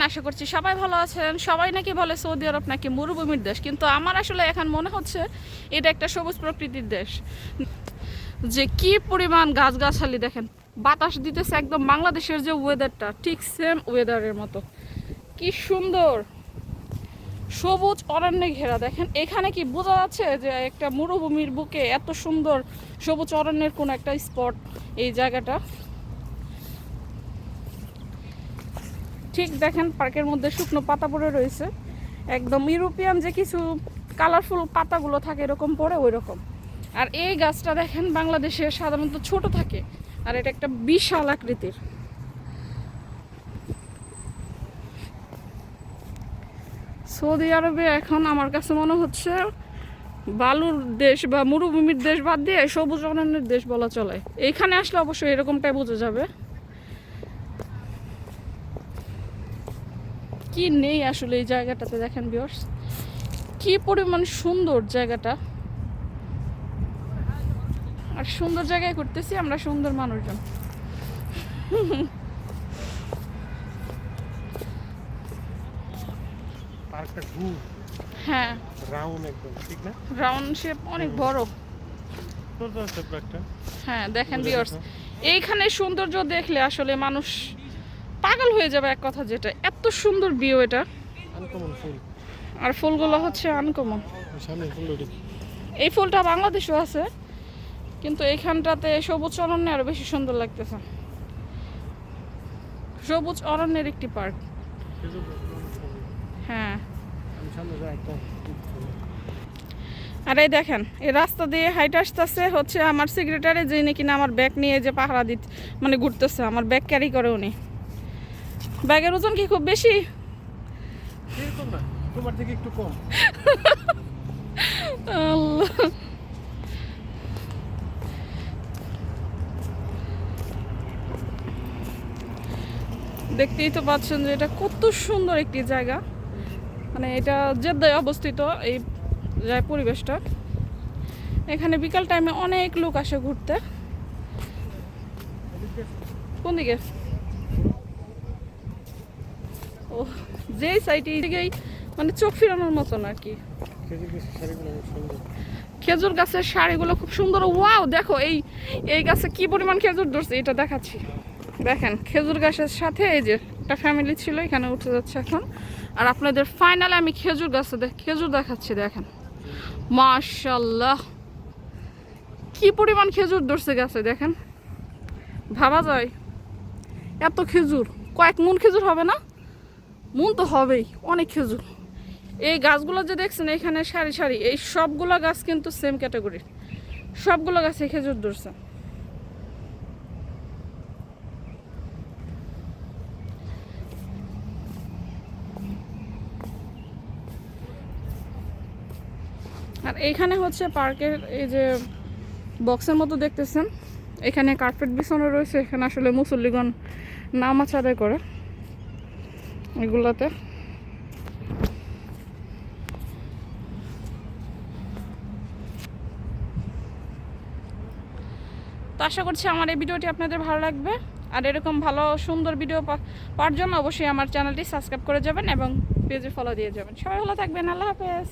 Everyone, আশা করছি সবাই ভালো আছেন। সবাই নাকি বলে সৌদি আরব নাকি মরুভূমির দেশ, কিন্তু আমার আসলে এখন মনে হচ্ছে এটা একটা সবুজ প্রকৃতির দেশ। যে কি পরিমাণ গাছগাছালি দেখেন, বাতাস দিতেছে একদম বাংলাদেশের যে ওয়েদারটা ঠিক সেম ওয়েদারের মতো। কি সুন্দর সবুজ অরণ্যে ঘেরা। দেখেন এখানে কি বোঝা যাচ্ছে যে একটা মরুভূমির বুকে এত সুন্দর সবুজ অরণ্যের কোন একটা স্পট এই জায়গাটা। ঠিক দেখেন পার্কের মধ্যে শুকনো পাতা পড়ে রয়েছে, একদম ইউরোপিয়ান যে কিছু কালারফুল পাতাগুলো থাকে এরকম পড়ে ওই রকম। আর এই গাছটা দেখেন বাংলাদেশে সাধারণত ছোট থাকে, আর এটা একটা বিশাল আকৃতির। সৌদি আরবে এখন আমার কাছে মনে হচ্ছে বালুর দেশ বা মরুভূমির দেশ বাদ দিয়ে সবুজ অরণ্যের দেশ বলা চলে। এইখানে আসলে অবশ্যই এরকমটাই বোঝা যাবে। কি নেই আসলে এই জায়গাটাতে, দেখেন ভিউয়ার্স কি পরিমাণ সুন্দর জায়গাটা। আর সুন্দর জায়গায় করতেছি আমরা সুন্দর মানুষজন। পার্কটা খুব হ্যাঁ, রাউন্ড একদম, ঠিক না? রাউন্ড শেপ, অনেক বড়। সুন্দর আছে পার্কটা। হ্যাঁ দেখেন ভিউয়ার্স, এইখানে সৌন্দর্য দেখলে আসলে মানুষ পাগল হয়ে যাবে এক কথা, যেটা এত সুন্দর ভিউ এটা। আনকমন ফুল, আর ফুলগুলো হচ্ছে আনকমন। সামনে ফুল। এই ফুলটা বাংলাদেশেও আছে, কিন্তু এইখানটাতে সবুজ অরণ্যে আরো বেশি সুন্দর লাগতেছে। সবুজ অরণ্যের একটি পার্ক। হ্যাঁ, আর এই দেখেন এই রাস্তা দিয়ে হাইট আসতেছে হচ্ছে আমার সেক্রেটারি, যে নাকি না আমার ব্যাগ নিয়ে যে পাহারা দিতে মানে ঘুরতেছে, আমার ব্যাগ ক্যারি করে উনি। ব্যাগের ওজন কি খুব বেশি? তোমার থেকে একটু কম। আল্লাহ। দেখতেই তো পাচ্ছেন যে এটা কত সুন্দর একটি জায়গা। মানে এটা জেদ্দায় অবস্থিত এই পরিবেশটা। এখানে বিকাল টাইমে অনেক লোক আসে ঘুরতে। কোন দিকে? ও, যেই সাইডে দিকেই মানে চোখ ফিরানোর মতন আর কি। খেজুর গাছের শাড়িগুলো খুব সুন্দর। ওয়াও, দেখো এই এই গাছে কি পরিমাণ খেজুর ধরছে এটা দেখাচ্ছি। দেখেন খেজুর গাছের সাথে এই যে একটা ফ্যামিলি ছিল এখানে উঠে যাচ্ছে এখন। আর আপনাদের ফাইনালে আমি খেজুর গাছে খেজুর দেখাচ্ছি। দেখেন মাশাআল্লাহ কি পরিমাণ খেজুর ধরছে গাছে। দেখেন ভাবা যায় এত খেজুর, কয়েক মন খেজুর হবে না? মন তো হবেই, অনেক খেজুর। এই গাছগুলো যে দেখছেন এখানে সারি সারি, এই সবগুলো গাছ কিন্তু সেম ক্যাটাগরির, সবগুলো গাছে খেজুর ধরছে। আর এইখানে হচ্ছে পার্কের এই যে বক্সের মতো দেখতেছেন, এখানে কার্পেট বিছানো রয়েছে। এখানে আসলে মুসল্লিগণ নামাজ আদায় করে এগুলাতে। তো আশা করছি আমার এই ভিডিওটি আপনাদের ভালো লাগবে। আর এরকম ভালো সুন্দর ভিডিও পাওয়ার জন্য অবশ্যই আমার চ্যানেলটি সাবস্ক্রাইব করে যাবেন এবং পেজে ফলো দিয়ে যাবেন। সবাই ভালো থাকবেন, আল্লাহ হাফেজ।